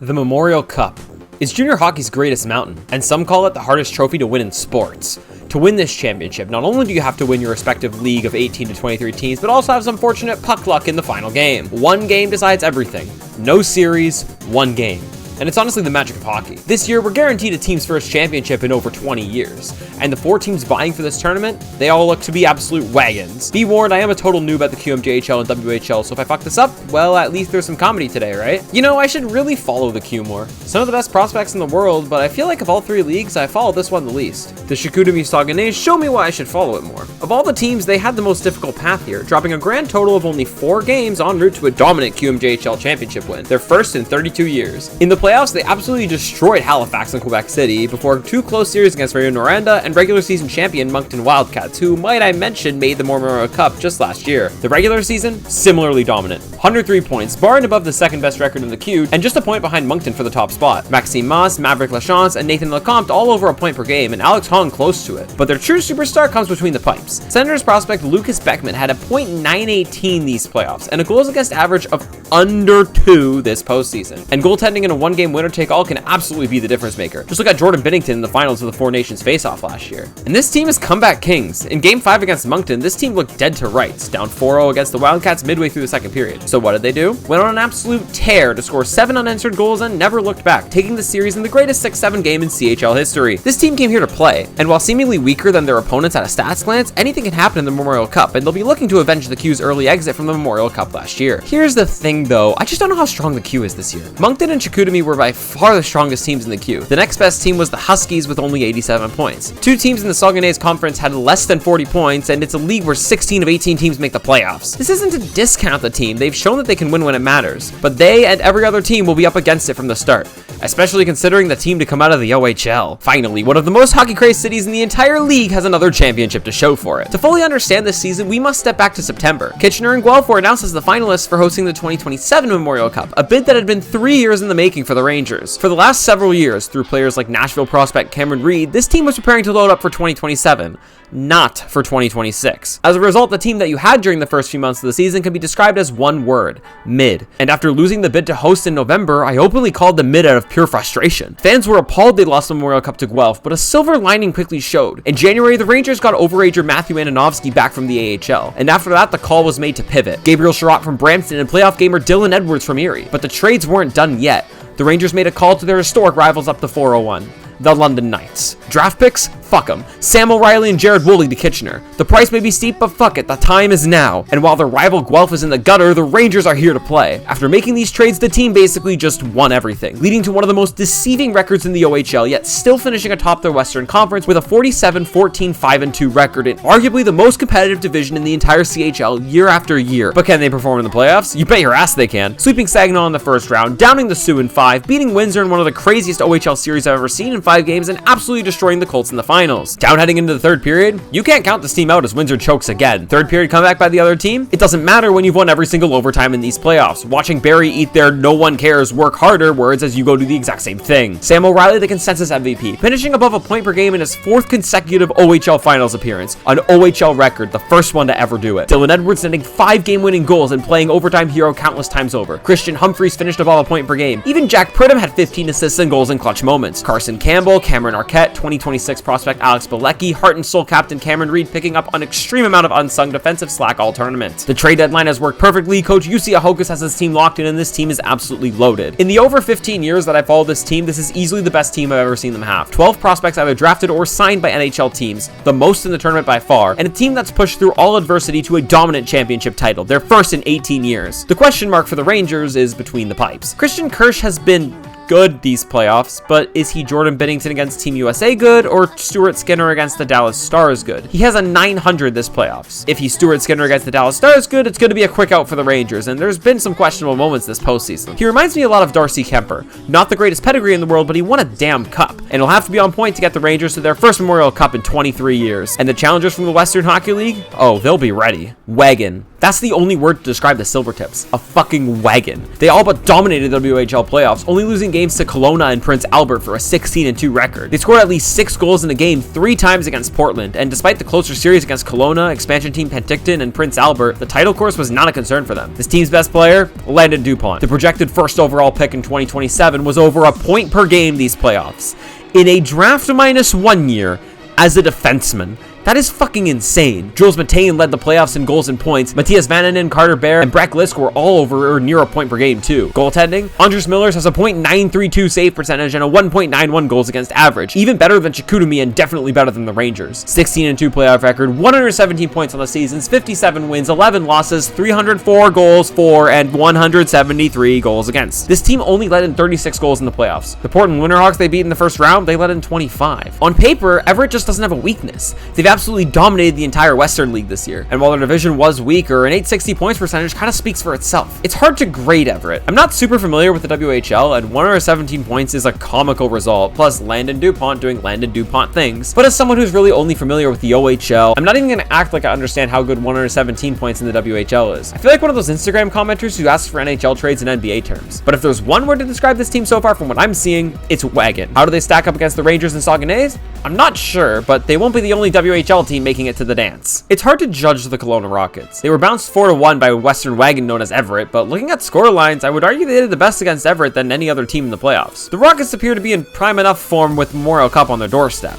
The Memorial Cup is junior hockey's greatest mountain, and some call it the hardest trophy to win in sports. To win this championship, not only do you have to win your respective league of 18 to 23 teams, but also have some fortunate puck luck in the final game. One game decides everything. No series, one game. And it's honestly the magic of hockey. This year, we're guaranteed a team's first championship in over 20 years. And the 4 teams vying for this tournament, they all look to be absolute wagons. Be warned, I am a total noob at the QMJHL and WHL, so if I fuck this up, well, at least there's some comedy today, right? You know, I should really follow the Q more. Some of the best prospects in the world, but I feel like of all 3 leagues, I follow this one the least. The Shikudami Saganese show me why I should follow it more. Of all the teams, they had the most difficult path here, dropping a grand total of only 4 games en route to a dominant QMJHL championship win, their first in 32 years. In the playoffs, they absolutely destroyed Halifax and Quebec City before 2 close series against Rio Noranda and regular season champion Moncton Wildcats, who, might I mention, made the Memorial Cup just last year. The regular season, similarly dominant. 103 points, bar and above the second best record in the Q, and just a point behind Moncton for the top spot. Maxime Moss, Maverick Lachance, and Nathan Lecomte all over a point per game, and Alex Hong close to it. But their true superstar comes between the pipes. Senators prospect Lucas Beckman had a .918 these playoffs, and a goals against average of under 2 this postseason. And goaltending in a one-game winner-take-all can absolutely be the difference maker. Just look at Jordan Binnington in the finals of the Four Nations face-off last year. And this team is comeback kings. In Game 5 against Moncton, this team looked dead to rights, down 4-0 against the Wildcats midway through the second period. So what did they do? Went on an absolute tear to score 7 unanswered goals and never looked back, taking the series in the greatest 6-7 game in CHL history. This team came here to play, and while seemingly weaker than their opponents at a stats glance, anything can happen in the Memorial Cup, and they'll be looking to avenge the Q's early exit from the Memorial Cup last year. Here's the thing though, I just don't know how strong the Q is this year. Moncton and Chicoutimi were by far the strongest teams in the Q. The next best team was the Huskies with only 87 points. 2 teams in the Saguenay's conference had less than 40 points, and it's a league where 16 of 18 teams make the playoffs. This isn't to discount the team, they've shown that they can win when it matters, but they and every other team will be up against it from the start, especially considering the team to come out of the OHL. Finally, one of the most hockey-crazed cities in the entire league has another championship to show for it. To fully understand this season, we must step back to September. Kitchener and Guelph were announced as the finalists for hosting the 2027 Memorial Cup, a bid that had been 3 years in the making for the Rangers. For the last several years, through players like Nashville prospect Cameron Reed, this team was preparing to load up for 2027. Not for 2026. As a result, the team that you had during the first few months of the season can be described as one word: mid. And after losing the bid to host in November, I openly called them mid out of pure frustration. Fans were appalled they lost the Memorial Cup to Guelph, but a silver lining quickly showed. In January, the Rangers got overager Matthew Ananovsky back from the AHL, and after that, the call was made to pivot. Gabriel Sherratt from Brampton and playoff gamer Dylan Edwards from Erie. But the trades weren't done yet. The Rangers made a call to their historic rivals up to 401. The London Knights. Draft picks? Fuck them. Sam O'Reilly and Jared Woolley to Kitchener. The price may be steep, but fuck it, the time is now. And while their rival Guelph is in the gutter, the Rangers are here to play. After making these trades, the team basically just won everything, leading to one of the most deceiving records in the OHL, yet still finishing atop their Western Conference with a 47-14-5-2 record in arguably the most competitive division in the entire CHL year after year. But can they perform in the playoffs? You bet your ass they can. Sweeping Saginaw in the first round, downing the Sioux in 5, beating Windsor in one of the craziest OHL series I've ever seen in 5 games, and absolutely destroying the Colts in the finals. Down heading into the third period, you can't count this team out as Windsor chokes again. Third period comeback by the other team? It doesn't matter when you've won every single overtime in these playoffs. Watching Barrie eat their "no one cares, work harder" words as you go do the exact same thing. Sam O'Reilly, the consensus MVP, finishing above a point per game in his 4th consecutive OHL finals appearance, an OHL record, the first one to ever do it. Dylan Edwards netting 5 game-winning goals and playing overtime hero countless times over. Christian Humphreys finished above a point per game. Even Jack Pridham had 15 assists and goals in clutch moments. Carson Campbell, Cameron Arquette, 2026 prospect Alex Bilecki, heart and soul captain Cameron Reed picking up an extreme amount of unsung defensive slack all tournament. The trade deadline has worked perfectly. Coach Jussi Ahokas has his team locked in, and this team is absolutely loaded. In the over 15 years that I followed this team, this is easily the best team I've ever seen them have. 12 prospects either drafted or signed by NHL teams, the most in the tournament by far, and a team that's pushed through all adversity to a dominant championship title, their first in 18 years. The question mark for the Rangers is between the pipes. Christian Kirsch has been good these playoffs, but is he Jordan Binnington against Team USA good, or Stuart Skinner against the Dallas Stars good? He has a 900 this playoffs. If he's Stuart Skinner against the Dallas Stars good, it's going to be a quick out for the Rangers, and there's been some questionable moments this postseason. He reminds me a lot of Darcy Kemper. Not the greatest pedigree in the world, but he won a damn cup, and he'll have to be on point to get the Rangers to their first Memorial Cup in 23 years. And the challengers from the Western Hockey League? Oh, they'll be ready. Wagon. That's the only word to describe the Silvertips. A fucking wagon. They all but dominated the WHL playoffs, only losing games to Kelowna and Prince Albert for a 16-2 record. They scored at least 6 goals in a game 3 times against Portland, and despite the closer series against Kelowna, expansion team Penticton, and Prince Albert, the title course was not a concern for them. This team's best player, Landon Dupont. The projected first overall pick in 2027 was over a point per game these playoffs. In a draft minus 1 year, as a defenseman. That is fucking insane. Jules Matain led the playoffs in goals and points. Matthias Vananen, Carter Bear, and Breck Lisk were all over or near a point per game too. Goaltending, Andres Millers has a .932 save percentage and a 1.91 goals against average. Even better than Chicoutimi and definitely better than the Rangers. 16-2 playoff record, 117 points on the seasons, 57 wins, 11 losses, 304 goals for, and 173 goals against. This team only let in 36 goals in the playoffs. The Portland Winterhawks they beat in the first round, they let in 25. On paper, Everett just doesn't have a weakness. They've absolutely dominated the entire Western League this year, and while their division was weaker, an 860 points percentage kind of speaks for itself. It's hard to grade Everett. I'm not super familiar with the WHL, and 117 points is a comical result, plus Landon Dupont doing Landon Dupont things. But as someone who's really only familiar with the OHL, I'm not even going to act like I understand how good 117 points in the WHL is. I feel like one of those Instagram commenters who asks for NHL trades in NBA terms. But if there's one word to describe this team so far from what I'm seeing, it's wagon. How do they stack up against the Rangers and Saguenay's? I'm not sure, but they won't be the only WHL team making it to the dance. It's hard to judge the Kelowna Rockets. They were bounced 4-1 by a Western wagon known as Everett, but looking at score lines, I would argue they did the best against Everett than any other team in the playoffs. The Rockets appear to be in prime enough form with Memorial Cup on their doorstep.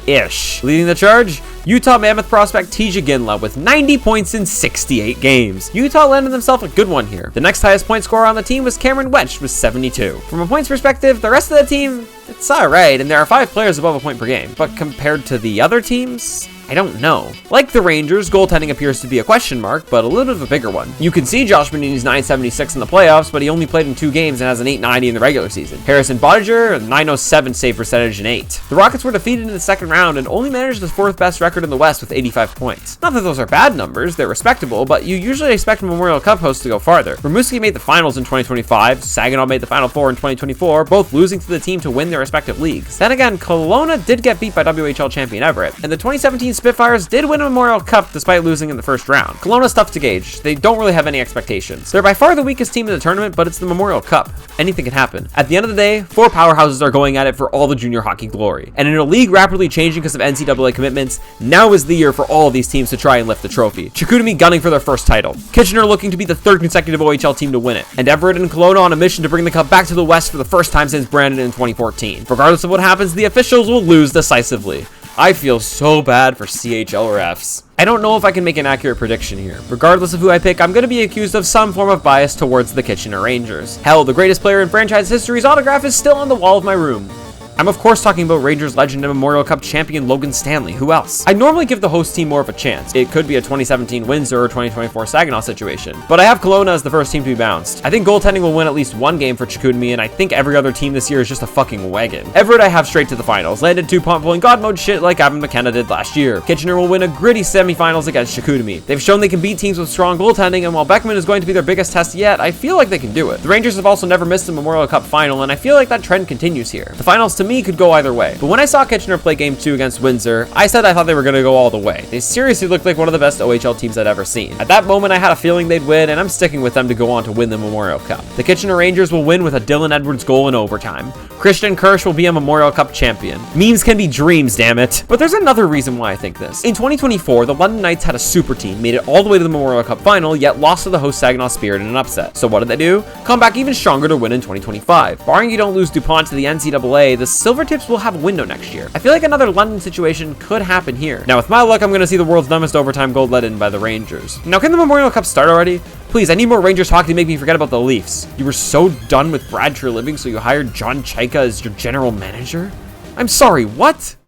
Ish. Leading the charge, Utah Mammoth prospect Tija Ginla with 90 points in 68 games. Utah landed themselves a good one here. The next highest point scorer on the team was Cameron Wedge with 72. From a points perspective, the rest of the team, it's alright, and there are 5 players above a point per game. But compared to the other teams, I don't know. Like the Rangers, goaltending appears to be a question mark, but a little bit of a bigger one. You can see Josh Manini's 976 in the playoffs, but he only played in 2 games and has an 890 in the regular season. Harrison Bottiger, a 907 save percentage in 8. The Rockets were defeated in the second round and only managed the 4th best record in the West with 85 points. Not that those are bad numbers, they're respectable, but you usually expect Memorial Cup hosts to go farther. Rimouski made the finals in 2025, Saginaw made the Final Four in 2024, both losing to the team to win their respective leagues. Then again, Kelowna did get beat by WHL champion Everett, and the 2017 Spitfires did win a Memorial Cup despite losing in the first round. Kelowna's tough to gauge. They don't really have any expectations. They're by far the weakest team in the tournament, but it's the Memorial Cup. Anything can happen. At the end of the day, 4 powerhouses are going at it for all the junior hockey glory. And in a league rapidly changing because of NCAA commitments, now is the year for all of these teams to try and lift the trophy. Chicoutimi gunning for their first title. Kitchener looking to be the 3rd consecutive OHL team to win it. And Everett and Kelowna on a mission to bring the cup back to the West for the first time since Brandon in 2014. Regardless of what happens, the officials will lose decisively. I feel so bad for CHL refs. I don't know if I can make an accurate prediction here. Regardless of who I pick, I'm going to be accused of some form of bias towards the Kitchener Rangers. Hell, the greatest player in franchise history's autograph is still on the wall of my room. I'm of course talking about Rangers legend and Memorial Cup champion Logan Stanley. Who else? I'd normally give the host team more of a chance. It could be a 2017 Windsor or 2024 Saginaw situation. But I have Kelowna as the first team to be bounced. I think goaltending will win at least 1 game for Chicoutimi, and I think every other team this year is just a fucking wagon. Everett I have straight to the finals. Landed Dupont pulling god mode shit like Evan McKenna did last year. Kitchener will win a gritty semifinals against Chicoutimi. They've shown they can beat teams with strong goaltending, and while Beckman is going to be their biggest test yet, I feel like they can do it. The Rangers have also never missed a Memorial Cup final, and I feel like that trend continues here. The finals to me could go either way. But when I saw Kitchener play Game 2 against Windsor, I said I thought they were going to go all the way. They seriously looked like one of the best OHL teams I'd ever seen. At that moment, I had a feeling they'd win, and I'm sticking with them to go on to win the Memorial Cup. The Kitchener Rangers will win with a Dylan Edwards goal in overtime. Christian Kirsch will be a Memorial Cup champion. Memes can be dreams, damn it. But there's another reason why I think this. In 2024, the London Knights had a super team, made it all the way to the Memorial Cup final, yet lost to the host Saginaw Spirit in an upset. So what did they do? Come back even stronger to win in 2025. Barring you don't lose Dupont to the NCAA, the Silvertips will have a window next year. I feel like another London situation could happen here. Now, with my luck, I'm going to see the world's dumbest overtime goal let in by the Rangers. Now, can the Memorial Cup start already? Please, I need more Rangers hockey to make me forget about the Leafs. You were so done with Brad Treliving, so you hired John Chaika as your general manager? I'm sorry, what?